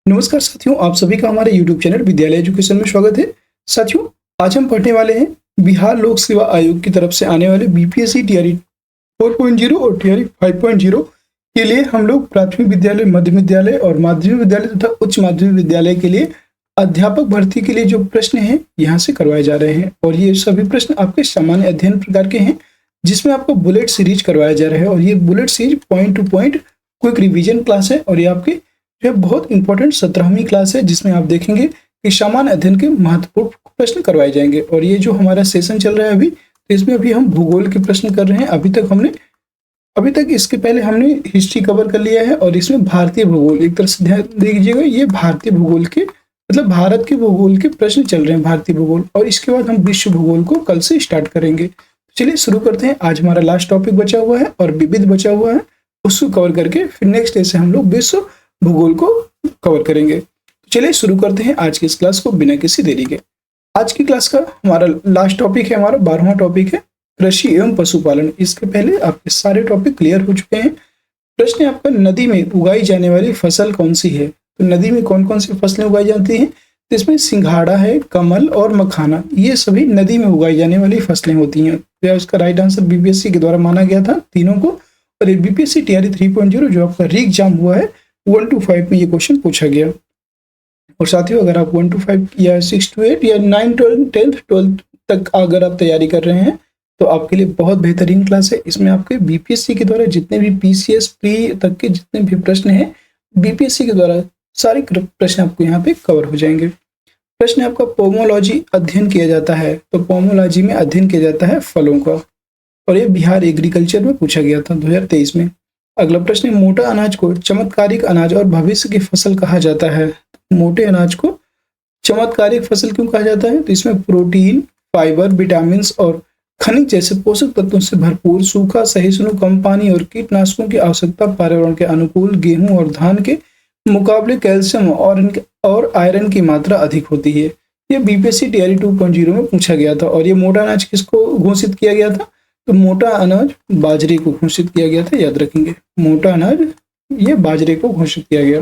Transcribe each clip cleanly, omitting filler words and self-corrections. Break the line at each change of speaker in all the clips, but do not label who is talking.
नमस्कार साथियों, आप सभी का हमारे YouTube चैनल विद्यालय एजुकेशन में स्वागत है। साथियों, आज हम पढ़ने वाले हैं बिहार लोक सेवा आयोग की तरफ से आने वाले बीपीएससी टीआरई 4.0 और टीआरई 5.0 के लिए हम लोग प्राथमिक विद्यालय, मध्य विद्यालय और माध्यमिक विद्यालय तथा उच्च माध्यमिक विद्यालय के लिए अध्यापक भर्ती के लिए जो प्रश्न हैं यहाँ से करवाए जा रहे हैं। और ये सभी प्रश्न आपके सामान्य अध्ययन प्रकार के हैं, जिसमें आपको बुलेट सीरीज करवाया जा रहा है। और ये bullet series point two point quick revision class है और ये आपकी यह बहुत इंपॉर्टेंट 17वीं क्लास है, जिसमें आप देखेंगे कि सामान्य अध्ययन के महत्वपूर्ण प्रश्न करवाए जाएंगे। और ये जो हमारा सेशन चल रहा है अभी, तो इसमें अभी हम भूगोल के प्रश्न कर रहे हैं। अभी तक इसके पहले हमने हिस्ट्री कवर कर लिया है और इसमें भारतीय भूगोल, एक तरह से ध्यान दीजिएगा, ये भारतीय भूगोल के मतलब भारत के भूगोल के प्रश्न चल रहे हैं, भारतीय भूगोल। और इसके बाद हम विश्व भूगोल को कल से स्टार्ट करेंगे। चलिए शुरू करते हैं। आज हमारा लास्ट टॉपिक बचा हुआ है और विविध बचा हुआ है, उसको कवर करके फिर नेक्स्ट डे से हम लोग विश्व भूगोल को कवर करेंगे। तो चलिए शुरू करते हैं आज की इस क्लास को बिना किसी देरी के। आज की क्लास का हमारा लास्ट टॉपिक है, हमारा 12वां टॉपिक है कृषि एवं पशुपालन। इसके पहले आपके सारे टॉपिक क्लियर हो चुके हैं। प्रश्न है आपका, नदी में उगाई जाने वाली फसल कौन सी है? तो नदी में कौन कौन सी फसलें उगाई जाती हैं? तो इसमें सिंघाड़ा है, कमल और मखाना, ये सभी नदी में उगाई जाने वाली फसलें होती हैं। तो उसका राइट आंसर बीपीएससी के द्वारा माना गया था तीनों को। और ये बीपीएससी टीआरई 3.0 जो आपका री एग्जाम हुआ है 1 to 5 में ये क्वेश्चन पूछा गया। और साथियों, अगर आप 1 to 5 या 6 to 8 या 9, 10th 12th तक अगर आप तैयारी कर रहे हैं तो आपके लिए बहुत बेहतरीन क्लास है। इसमें आपके बीपीएससी के द्वारा जितने भी पीसीएस प्री तक के जितने भी प्रश्न हैं, बीपीएससी के द्वारा सारे प्रश्न आपको यहाँ पे कवर हो जाएंगे। प्रश्न आपका, पोमोलॉजी अध्ययन किया जाता है। तो पोमोलॉजी में अध्ययन किया जाता है फलों का, और ये बिहार एग्रीकल्चर में पूछा गया था 2023 में। अगला प्रश्न है, मोटा अनाज को चमत्कारिक अनाज और भविष्य की फसल कहा जाता है। मोटे अनाज को चमत्कारिक फसल क्यों कहा जाता है? तो इसमें प्रोटीन, फाइबर, विटामिन और खनिज जैसे पोषक तत्वों से भरपूर, सूखा, सहिष्णु, कम पानी और कीटनाशकों की आवश्यकता, पर्यावरण के अनुकूल, गेहूं और धान के मुकाबले कैल्शियम और आयरन की मात्रा अधिक होती है। ये बीपीएससी टीआरई 2.0 में पूछा गया था। और ये मोटा अनाज किसको घोषित किया गया था? तो मोटा अनाज बाजरे को घोषित किया गया था, याद रखेंगे। मोटा अनाज ये बाजरे को घोषित किया गया।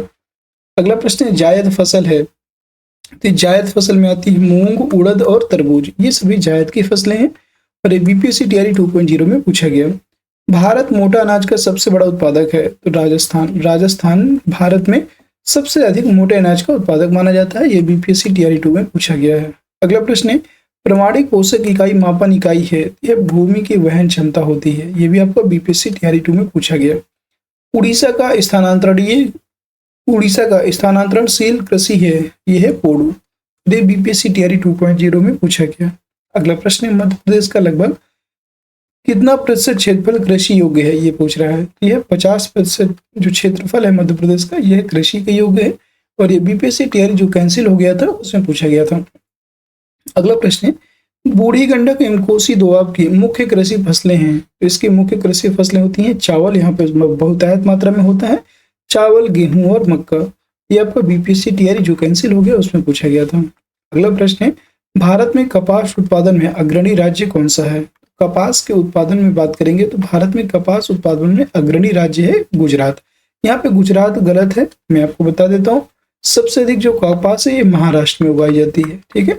अगला प्रश्न है, जायद फसल है। तो जायद फसल में आती है मूंग, उड़द और तरबूज, ये सभी जायद की फसलें हैं। और बीपीएससी टीआरई 2.0 में पूछा गया। भारत मोटा अनाज का सबसे बड़ा उत्पादक है। तो राजस्थान भारत में सबसे अधिक मोटे अनाज का उत्पादक माना जाता है। यह बीपीएससी टीआरई 2 में पूछा गया है। अगला प्रश्न है, प्रमाणिक पोषक इकाई मापन इकाई है। यह भूमि की वहन क्षमता होती है। यह भी आपको बीपीएससी टीआरई 2 में पूछा गया। उड़ीसा का स्थानांतरणशील कृषि है, यह है पोडू। ये बीपीएससी टीआरई 2.0 में पूछा गया। अगला प्रश्न है, मध्य प्रदेश का लगभग कितना प्रतिशत क्षेत्रफल कृषि योग्य है? ये पूछ रहा है। यह 50% जो क्षेत्रफल है मध्य प्रदेश का, यह कृषि के योग्य है। और ये बीपीएससी टीआरई जो कैंसिल हो गया था उसमें पूछा गया था। अगला प्रश्न है, बूढ़ी गंडक एवं कोसी दोआब की मुख्य कृषि फसलें हैं। तो इसकी मुख्य कृषि फसलें होती हैं चावल, यहाँ पे बहुतायत मात्रा में होता है चावल, गेहूं और मक्का। ये आपका बीपीएससी टीआरई जो कैंसिल हो गया उसमें पूछा गया था। अगला प्रश्न है, भारत में कपास उत्पादन में अग्रणी राज्य कौन सा है? कपास के उत्पादन में बात करेंगे तो भारत में कपास उत्पादन में अग्रणी राज्य है गुजरात। यहाँ पे गुजरात गलत है, मैं आपको बता देता हूँ। सबसे अधिक जो कपास है ये महाराष्ट्र में उगाई जाती है। ठीक है,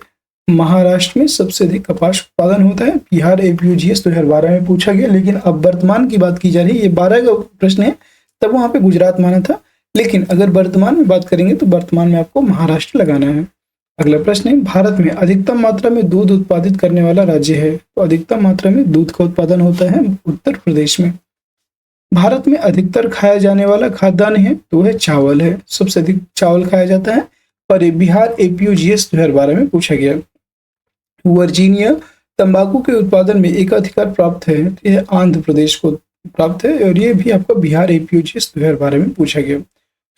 महाराष्ट्र में सबसे अधिक कपास उत्पादन होता है। बिहार एपीयूजीएस 2012 में पूछा गया, लेकिन अब वर्तमान की बात की जा रही है। ये 12 का प्रश्न है, तब वहां पे गुजरात माना था, लेकिन अगर वर्तमान में बात करेंगे तो वर्तमान में आपको महाराष्ट्र लगाना है। अगला प्रश्न है, भारत में अधिकतम मात्रा में दूध उत्पादित करने वाला राज्य है। तो अधिकतम मात्रा में दूध का उत्पादन होता है उत्तर प्रदेश में। भारत में अधिकतर खाया जाने वाला खाद्यान्न है तो वह चावल है, सबसे अधिक चावल खाया जाता है। और बिहार एपीयूजीएस 2012 में पूछा गया। वर्जीनिया तंबाकू के उत्पादन में एकाधिकार प्राप्त है, यह आंध्र प्रदेश को प्राप्त है। और ये भी आपका बिहार एपीयूजीएस 2012 में पूछा गया।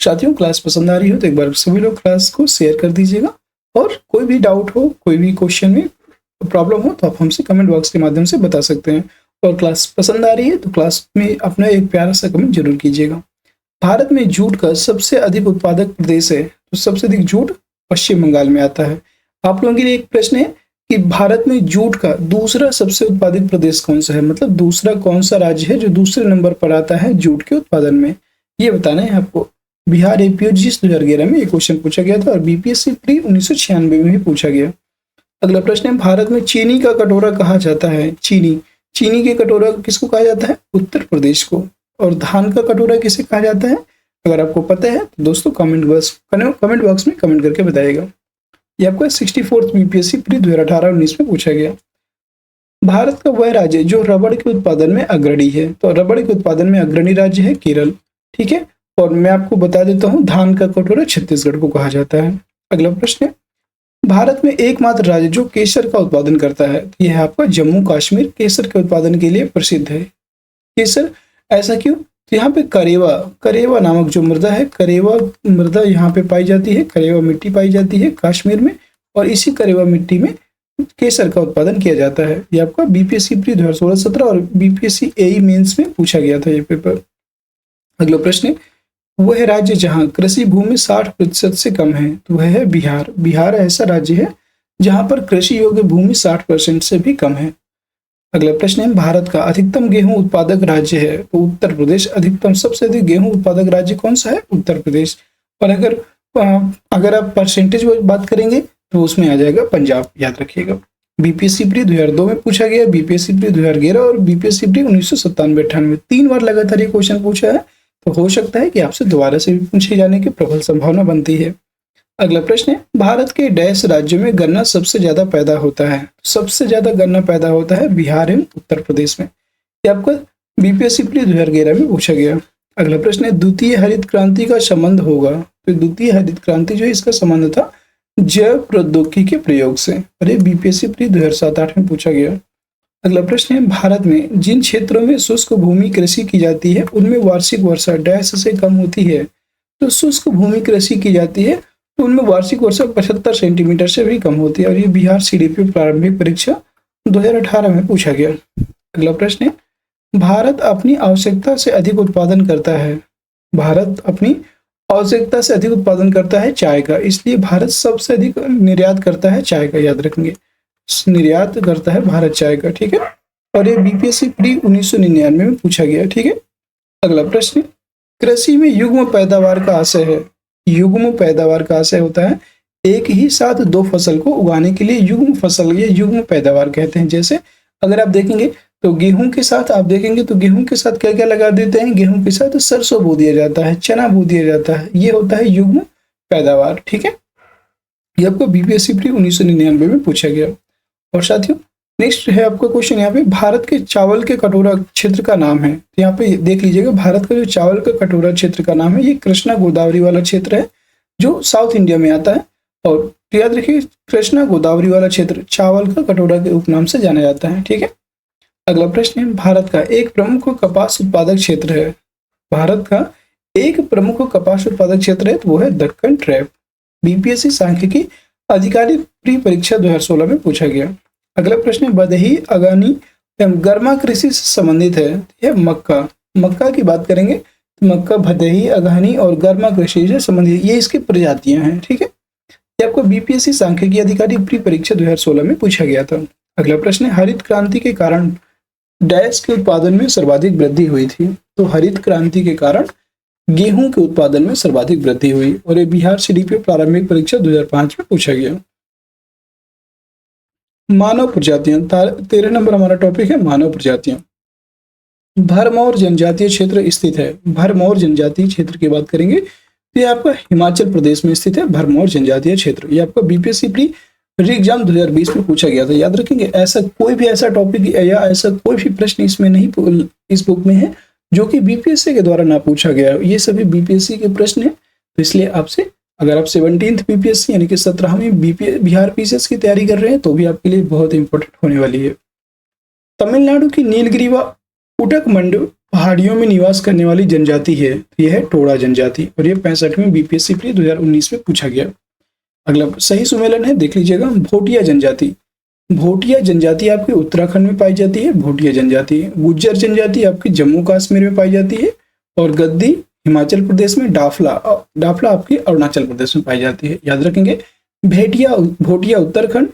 साथियों, क्लास पसंद आ रही हो तो एक बार सभी लोग क्लास को शेयर कर दीजिएगा। और कोई भी डाउट हो, कोई भी क्वेश्चन में प्रॉब्लम हो तो आप हमसे कमेंट बॉक्स के माध्यम से बता सकते हैं। और क्लास पसंद आ रही है तो क्लास में अपना एक प्यारा सा कमेंट जरूर कीजिएगा। भारत में जूट का सबसे अधिक उत्पादक प्रदेश है। तो सबसे अधिक जूट पश्चिम बंगाल में आता है। आप लोगों के लिए एक प्रश्न है कि भारत में जूट का दूसरा सबसे उत्पादित प्रदेश कौन सा है? मतलब दूसरा कौन सा राज्य है जो दूसरे नंबर पर आता है जूट के उत्पादन में? ये बताना है आपको। बिहार एपीओजीएस 2011 में ये क्वेश्चन पूछा गया था और बीपीएससी प्री 1996 में भी पूछा गया। अगला प्रश्न है, भारत में चीनी का कटोरा कहा जाता है? चीनी के कटोरा किसको कहा जाता है? उत्तर प्रदेश को। और धान का कटोरा किसे कहा जाता है? अगर आपको पता है तो दोस्तों कमेंट बॉक्स में कमेंट करके बताइएगा। ये आपका 64th बीपीएससी प्री 2018-19 में पूछा गया। भारत का वह राज्य जो रबड़ के उत्पादन में अग्रणी है, तो रबड़ के उत्पादन में अग्रणी राज्य है केरल, ठीक है। और मैं आपको बता देता हूँ धान का कटोरा छत्तीसगढ़ को कहा जाता है। अगला प्रश्न है, भारत में एकमात्र राज्य जो केसर का उत्पादन करता है, तो यह है आपका जम्मू कश्मीर। केसर के उत्पादन के लिए प्रसिद्ध है। केसर ऐसा क्यों? तो यहाँ पे करेवा नामक जो मृदा है, करेवा मृदा यहाँ पे पाई जाती है, करेवा मिट्टी पाई जाती है कश्मीर में, और इसी करेवा मिट्टी में केसर का उत्पादन किया जाता है। ये आपका बीपीएससी प्री 2016-17 और बीपीएससी एई मेंस में पूछा गया था ये पेपर। अगला प्रश्न है, वह राज्य जहां कृषि भूमि 60% से कम है, तो वह है बिहार। बिहार ऐसा राज्य है जहां पर कृषि योग्य भूमि 60% से भी कम है। अगला प्रश्न है, भारत का अधिकतम गेहूं उत्पादक राज्य है, तो उत्तर प्रदेश। अधिकतम सबसे अधिक गेहूं उत्पादक राज्य कौन सा है? उत्तर प्रदेश। और अगर आप परसेंटेज बात करेंगे तो उसमें आ जाएगा पंजाब, याद रखिएगा। बीपीएससी प्री 2002 में पूछा गया, बीपीएससी प्री 2011 और बीपीएससी प्री 1997-98 3 बार लगातार ये क्वेश्चन पूछा है, तो हो सकता है कि आपसे दोबारा से भी पूछे जाने की प्रबल संभावना बनती है। अगला प्रश्न है, भारत के डैश राज्यों में गन्ना सबसे ज्यादा पैदा होता है? सबसे ज्यादा गन्ना पैदा होता है बिहार एवं उत्तर प्रदेश में। ये आपका बीपीएससी प्री 2011 में पूछा गया। अगला प्रश्न है, द्वितीय हरित क्रांति का संबंध होगा? तो द्वितीय हरित क्रांति जो है इसका संबंध था जैव प्रौद्योगिकी के प्रयोग से, और ये बीपीएससी प्री 2007-08 में पूछा गया। अगला प्रश्न है, भारत में जिन क्षेत्रों में शुष्क भूमि कृषि की जाती है उनमें वार्षिक वर्षा डैश से कम होती है। तो शुष्क भूमि कृषि की जाती है तो उनमें वार्षिक वर्षा 75 सेंटीमीटर से भी कम होती है, और ये बिहार सीडीपी प्रारंभिक परीक्षा 2018 में पूछा गया। अगला प्रश्न है, भारत अपनी आवश्यकता से अधिक उत्पादन करता है। भारत अपनी आवश्यकता से अधिक उत्पादन करता है चाय का, इसलिए भारत सबसे अधिक निर्यात करता है चाय का, याद रखेंगे। निर्यात करता है भारत चाय का, ठीक है। और ये बीपीएससी प्री 1999 में पूछा गया, ठीक है। अगला प्रश्न, कृषि में युग्म पैदावार का आशय है। युग्म पैदावार का आशय होता है एक ही साथ दो फसल को उगाने के लिए युग्म फसल या युग्म पैदावार कहते हैं। जैसे अगर आप देखेंगे तो गेहूं के साथ आप देखेंगे तो गेहूं के साथ क्या क्या लगा देते हैं? गेहूं के साथ सरसों बो दिया जाता है, चना बो दिया जाता है, ये होता है युग्म पैदावार, ठीक है। ये आपको बीपीएससी प्री 1999 में पूछा गया। और साथियों नेक्स्ट है आपका क्वेश्चन, यहाँ पे भारत के चावल के कटोरा क्षेत्र का नाम है। तो यहाँ पे देख लीजिएगा, भारत का जो चावल का कटोरा क्षेत्र का नाम है ये कृष्णा गोदावरी वाला क्षेत्र है जो साउथ इंडिया में आता है। और याद रखिए कृष्णा गोदावरी वाला क्षेत्र चावल का कटोरा के उपनाम से जाना जाता है, ठीक है। अगला प्रश्न है, भारत का एक प्रमुख कपास उत्पादक क्षेत्र है। भारत का एक प्रमुख कपास उत्पादक क्षेत्र है तो वो है दक्कन ट्रैप। बीपीएससी सांख्यिकी अधिकारी प्री परीक्षा 2016 में पूछा गया। अगला प्रश्न है, बदही अगानी गर्मा कृषि से संबंधित है। यह मक्का की बात करेंगे तो मक्का, भदही, अगहनी और गर्मा कृषि से संबंधित ये इसकी प्रजातियां हैं, ठीक है। ये आपको बीपीएससी सांख्यिकी अधिकारी प्री परीक्षा 2016 में पूछा गया था। अगला प्रश्न है, हरित क्रांति के कारण डैश के उत्पादन में सर्वाधिक वृद्धि हुई थी। तो हरित क्रांति के कारण गेहूं के उत्पादन में सर्वाधिक वृद्धि हुई, और ये बिहार सीडीपी प्रारंभिक परीक्षा 2005 में पूछा गया। मानव प्रजातियां, 13 नंबर हमारा टॉपिक है मानव प्रजातियां। भरमौर जनजातीय क्षेत्र स्थित है। भरमौर जनजातीय क्षेत्र की बात करेंगे तो ये आपका हिमाचल प्रदेश में स्थित है भरमौर जनजातीय क्षेत्र। ये आपका बीपीएससी प्री एग्जाम 2020 में पूछा गया था, याद रखेंगे। ऐसा कोई भी ऐसा टॉपिक या ऐसा कोई भी प्रश्न इसमें नहीं, इस बुक में है जो कि बीपीएससी के द्वारा ना पूछा गया है। ये सभी बीपीएससी के प्रश्न है, तो इसलिए आपसे अगर आप 17th बीपीएससी यानी कि 17वीं बिहार पीसीएस की तैयारी कर रहे हैं तो भी आपके लिए बहुत इंपॉर्टेंट होने वाली है। तमिलनाडु की नीलगिरी व उटकमंड पहाड़ियों में निवास करने वाली जनजाति है, यह है टोडा जनजाति, और यह 65वीं बीपीएससी प्री 2019 में पूछा गया। अगला सही सुमेलन है, देख लीजिएगा, भोटिया जनजाति। भोटिया जनजाति आपके उत्तराखंड में पाई जाती है, भोटिया जनजाति। गुज्जर जनजाति आपकी जम्मू कश्मीर में पाई जाती है, और गद्दी हिमाचल प्रदेश में, डाफला आपकी अरुणाचल प्रदेश में पाई जाती है, याद रखेंगे। भोटिया उत्तराखंड,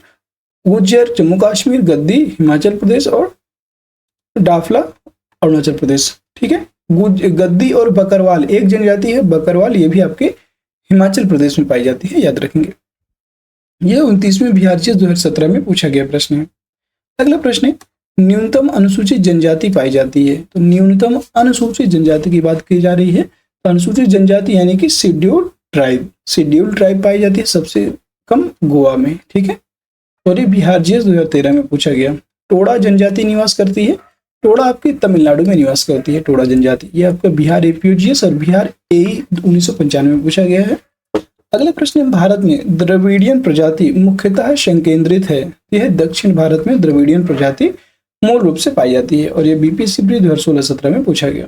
गुज्जर जम्मू कश्मीर, गद्दी हिमाचल प्रदेश और डाफला अरुणाचल प्रदेश, ठीक है। गद्दी और बकरवाल एक जनजाति है, बकरवाल, ये भी आपके हिमाचल प्रदेश में पाई जाती है, याद रखेंगे। यह 29वें बिहार जीएस 2017 में पूछा गया प्रश्न है। अगला प्रश्न है, न्यूनतम अनुसूचित जनजाति पाई जाती है। तो न्यूनतम अनुसूचित जनजाति की बात की जा रही है। तो अनुसूचित जनजाति यानी कि शेड्यूल्ड ट्राइब पाई जाती है सबसे कम गोवा में, ठीक है। और ये बिहार जीएस 2013 में पूछा गया। टोडा जनजाति निवास करती है, टोडा आपकी तमिलनाडु में निवास करती है, टोडा जनजाति। ये आपका बिहार एपीयूजीएस और बिहार एई 1995 में पूछा गया है। अगला प्रश्न है, भारत में द्रविडियन प्रजाति मुख्यतः संकेंद्रित है। यह दक्षिण भारत में द्रविडियन प्रजाति मूल रूप से पाई जाती है और यह बीपीएससी प्री 2016-17 में पूछा गया।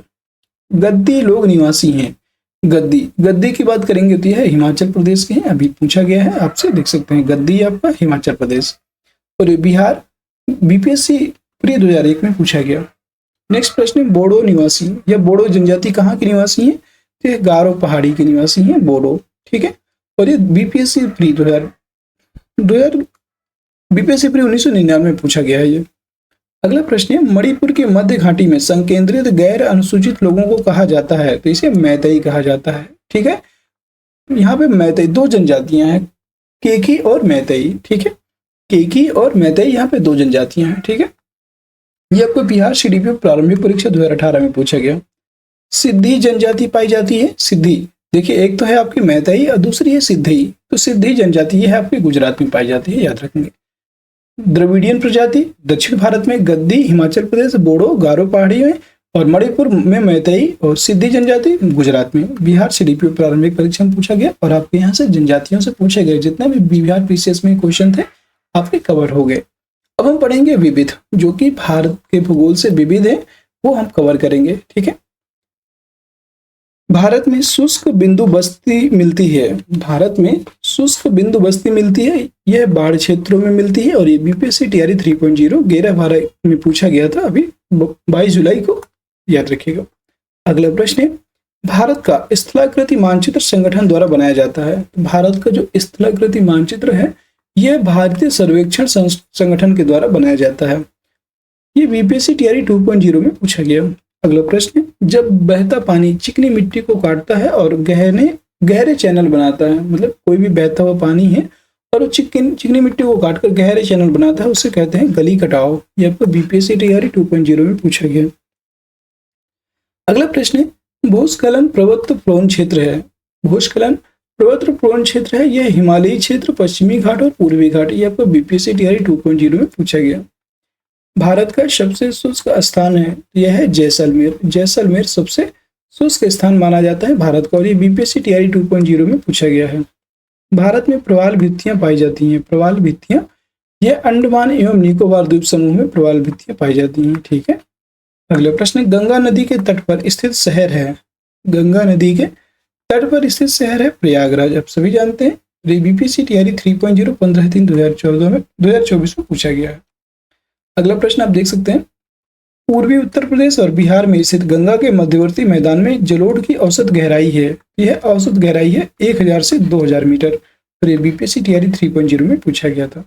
गद्दी लोग निवासी हैं। गद्दी की बात करेंगे तो यह हिमाचल प्रदेश के हैं, अभी पूछा गया है आपसे, देख सकते हैं गद्दी आपका हिमाचल प्रदेश। और ये बिहार बीपीएससी प्री 2001 में पूछा गया। नेक्स्ट प्रश्न है, बोडो निवासी। यह बोडो जनजाति कहाँ के निवासी है? तो यह गारो पहाड़ी के निवासी हैं बोडो, ठीक है। और ये बीपीएससी प्री 1999 में पूछा गया है ये। अगला प्रश्न है, मणिपुर के मध्य घाटी में संकेंद्रित गैर अनुसूचित लोगों को कहा जाता है। तो इसे मैतेई कहा जाता है, ठीक है। यहाँ पे मैतेई दो जनजातियां हैं, केकी और मैतेई, ठीक है। केकी और मैतेई यहाँ पे दो जनजातियां हैं, ठीक है। ये आपको बिहार सीडीपी प्रारंभिक परीक्षा 2018 में पूछा गया। सिद्धि जनजाति पाई जाती है। सिद्धि देखिए, एक तो है आपकी मैतेई और दूसरी है सिद्धि। तो सिद्धि जनजाति है आपकी गुजरात में पाई जाती है, याद रखेंगे। द्रविडियन प्रजाति दक्षिण भारत में गद्दी हिमाचल प्रदेश, बोडो गारो पहाड़ी में, और मणिपुर में मैतेई और सिद्धि जनजाति गुजरात में। बिहार सीडीपी प्रारंभिक परीक्षा में पूछा गया और आपके यहाँ से जनजातियों से पूछे गए जितने भी बिहार पीसीएस में क्वेश्चन थे आपके कवर हो गए। अब हम पढ़ेंगे विविध, जो कि भारत के भूगोल से विविध है, वो हम कवर करेंगे, ठीक है। भारत में शुष्क बिंदु बस्ती मिलती है। भारत में शुष्क बिंदु बस्ती मिलती है, यह बाढ़ क्षेत्रों में मिलती है और ये बीपीएससी टीआरई 3.0 13/12 में पूछा गया था, अभी 22 जुलाई को, याद रखिएगा। अगला प्रश्न है, भारत का स्थलाकृति मानचित्र संगठन द्वारा बनाया जाता है। भारत का जो स्थलाकृति मानचित्र है यह भारतीय सर्वेक्षण संगठन के द्वारा बनाया जाता है। ये बीपीएससी टीआरई 2.0 में पूछा गया। अगला प्रश्न है, जब बहता पानी चिकनी मिट्टी को काटता है और गहरे चैनल बनाता है, मतलब कोई भी बहता हुआ पानी है और वो चिकनी मिट्टी को काटकर गहरे चैनल बनाता है, उसे कहते हैं गली कटाव। यह आपको बीपीएससी टीआरई 2.0 में पूछा गया। अगला प्रश्न है, भूस्खलन प्रवृत्त प्रोन क्षेत्र है। भूस्खलन प्रवृत्त प्रोन क्षेत्र है, यह हिमालयी क्षेत्र, पश्चिमी घाट और पूर्वी घाट। यह आपको बीपीएससी टीआरई 2.0 में पूछा गया। भारत का सबसे शुष्क स्थान है, यह है जैसलमेर। जैसलमेर सबसे शुष्क स्थान माना जाता है भारत का और ये बीपीएससी टीआरई 2.0 में पूछा गया है। भारत में प्रवाल भित्तियां पाई जाती हैं। प्रवाल भित्तियां यह अंडमान एवं निकोबार द्वीप समूह में प्रवाल भित्तियां पाई जाती हैं, ठीक है। अगला प्रश्न, गंगा नदी के तट पर स्थित शहर है। गंगा नदी के तट पर स्थित शहर है प्रयागराज, आप सभी जानते हैं। बीपीएससी टीआरई 3.0 15/3/2024 में पूछा गया है। अगला प्रश्न आप देख सकते हैं, पूर्वी उत्तर प्रदेश और बिहार में स्थित गंगा के मध्यवर्ती मैदान में जलोढ़ की औसत गहराई है। यह औसत गहराई है 1000 से 2000 मीटर। और ये बीपीएससी टीआरई 3.0 में पूछा गया था।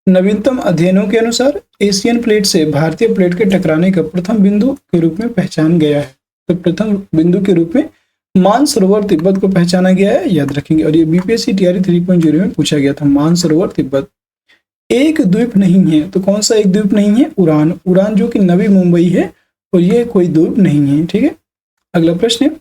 नवीनतम अध्ययनों के अनुसार एशियन प्लेट से भारतीय प्लेट के टकराने का प्रथम बिंदु के रूप में पहचान गया है। तो प्रथम बिंदु के रूप में मानसरोवर तिब्बत को पहचाना गया है, याद रखेंगे। और ये बीपीएससी टीआरई 3.0 में पूछा गया था, मानसरोवर तिब्बत। एक द्वीप नहीं है, तो कौन सा एक द्वीप नहीं है? उड़ान जो कि नवी मुंबई है और ये कोई द्वीप नहीं है, ठीक है। अगला प्रश्न है,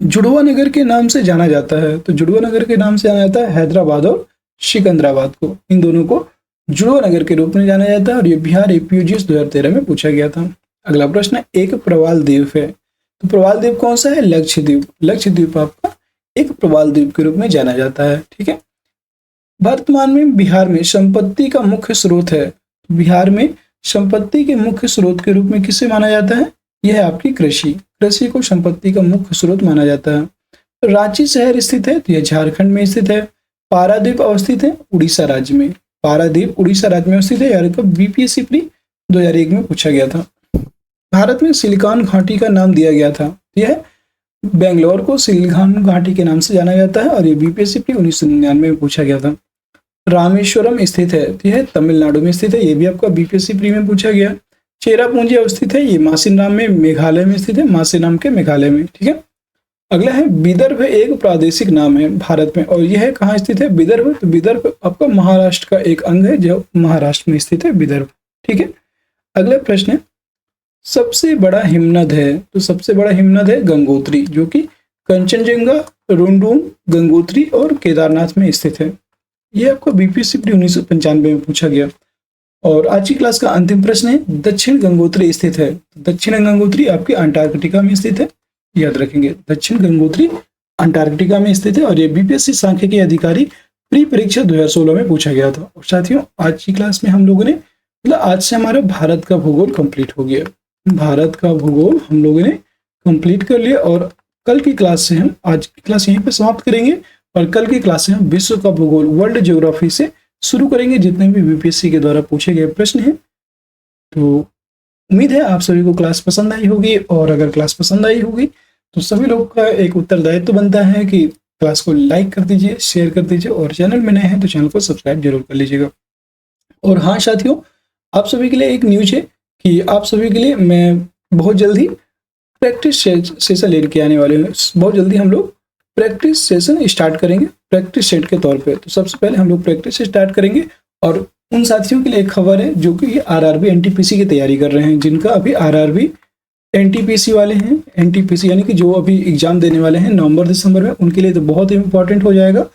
जुड़वा नगर के नाम से जाना जाता है। तो जुड़वा नगर के नाम से जाना जाता है हैदराबाद और सिकंदराबाद को, इन दोनों को जुड़वा नगर के रूप में जाना जाता है और ये बिहार एपीयूजीएस 2013 में पूछा गया था। अगला प्रश्न है, एक प्रवाल द्वीप है। तो प्रवाल द्वीप कौन सा है? लक्षद्वीप। लक्षद्वीप आपका एक प्रवाल द्वीप के रूप में जाना जाता है, ठीक है। वर्तमान में बिहार में संपत्ति का मुख्य स्रोत है। बिहार में संपत्ति के मुख्य स्रोत के रूप में किसे माना जाता है? यह है आपकी कृषि। कृषि को संपत्ति का मुख्य स्रोत माना जाता है। रांची शहर स्थित है, तो यह झारखंड में स्थित है। पारादीप अवस्थित है उड़ीसा राज्य में। पारादीप उड़ीसा राज्य में स्थित है, यार कब बीपीएससी प्री 2001 में पूछा गया था। भारत में सिलिकॉन घाटी का नाम दिया गया था, यह बेंगलोर को सिलिकॉन घाटी के नाम से जाना जाता है और ये बीपीएससी प्री 1999 में पूछा गया था। रामेश्वरम स्थित है, तो यह तमिलनाडु में स्थित है, ये भी आपका बीपीएससी प्री में पूछा गया। चेरापूंजी अवस्थित है, ये मासिनराम में मेघालय में स्थित है, मासिनराम के मेघालय में, ठीक है। अगला है विदर्भ एक प्रादेशिक नाम है भारत में, और यह कहाँ स्थित है? विदर्भ। तो विदर्भ आपका महाराष्ट्र का एक अंग है जो महाराष्ट्र में स्थित है, विदर्भ, ठीक है। अगला प्रश्न है सबसे बड़ा हिमनद है, तो सबसे बड़ा हिमनद है गंगोत्री, जो कि कंचनजंगा, रुंडूम, गंगोत्री और केदारनाथ में स्थित है। यह आपको बीपीएससी 1995 में पूछा गया। और आज की क्लास का अंतिम प्रश्न है दक्षिण गंगोत्री स्थित है। दक्षिण गंगोत्री आपके अंटार्कटिका में स्थित है, याद रखेंगे, दक्षिण गंगोत्री अंटार्कटिका में स्थित है। और ये बीपीएससी सांख्यिकी अधिकारी प्री परीक्षा 2016 में पूछा गया था। और साथियों आज की क्लास में हम लोगों ने मतलब आज से हमारा भारत का भूगोल कंप्लीट हो गया। भारत का भूगोल हम लोगों ने कंप्लीट कर लिया, और कल की क्लास से हम आज की क्लास यहीं पे समाप्त करेंगे, और कल की क्लास से हम विश्व का भूगोल, वर्ल्ड ज्योग्राफी से शुरू करेंगे, जितने भी बीपीएससी के द्वारा पूछे गए प्रश्न हैं। तो उम्मीद है आप सभी को क्लास पसंद आई होगी, और अगर क्लास पसंद आई होगी तो सभी लोग का एक उत्तरदायित्व बनता है कि क्लास को लाइक कर दीजिए, शेयर कर दीजिए, और चैनल में नए हैं तो चैनल को सब्सक्राइब जरूर कर लीजिएगा। और हाँ साथियों, आप सभी के लिए एक न्यूज है कि आप सभी के लिए मैं बहुत जल्दी प्रैक्टिस सेशन लेके आने वाले हैं। बहुत जल्दी हम लोग प्रैक्टिस सेशन स्टार्ट करेंगे प्रैक्टिस सेट के तौर पे। तो सबसे पहले हम लोग प्रैक्टिस से स्टार्ट करेंगे, और उन साथियों के लिए एक खबर है जो कि आरआरबी एनटीपीसी की तैयारी कर रहे हैं, जिनका अभी आरआरबी एनटीपीसी वाले हैं, एनटीपीसी यानी कि जो अभी एग्जाम देने वाले हैं नवंबर दिसंबर में, उनके लिए तो बहुत ही इंपॉर्टेंट हो जाएगा।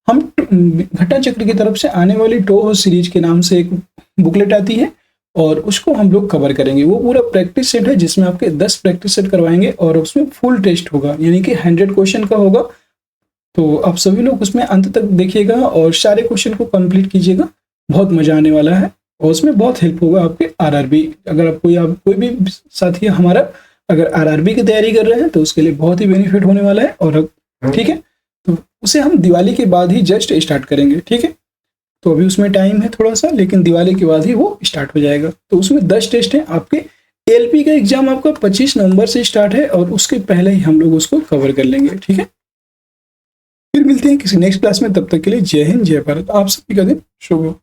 हम घटा चक्र की तरफ से आने वाली टोह सीरीज के नाम से एक बुकलेट आती है, और उसको हम लोग कवर करेंगे। वो पूरा प्रैक्टिस सेट है जिसमें आपके 10 प्रैक्टिस सेट करवाएंगे, और उसमें फुल टेस्ट होगा, यानी कि 100 क्वेश्चन का होगा। तो आप सभी लोग उसमें अंत तक देखिएगा और सारे क्वेश्चन को कंप्लीट कीजिएगा, बहुत मजा आने वाला है, और उसमें बहुत हेल्प होगा आपके आरआरबी। अगर आप कोई भी साथी हमारा अगर आरआरबी की तैयारी कर रहे हैं तो उसके लिए बहुत ही बेनिफिट होने वाला है। और ठीक है, तो उसे हम दिवाली के बाद ही जस्ट स्टार्ट करेंगे, ठीक है। तो अभी उसमें टाइम है थोड़ा सा, लेकिन दिवाली के बाद ही वो स्टार्ट हो जाएगा। तो उसमें 10 टेस्ट हैं आपके। एलपी का एग्जाम आपका 25 नवंबर से स्टार्ट है, और उसके पहले ही हम लोग उसको कवर कर लेंगे, ठीक है। फिर मिलते हैं किसी नेक्स्ट क्लास में, तब तक के लिए जय हिंद, जय भारत। आप सभी का दिन शुभ हो।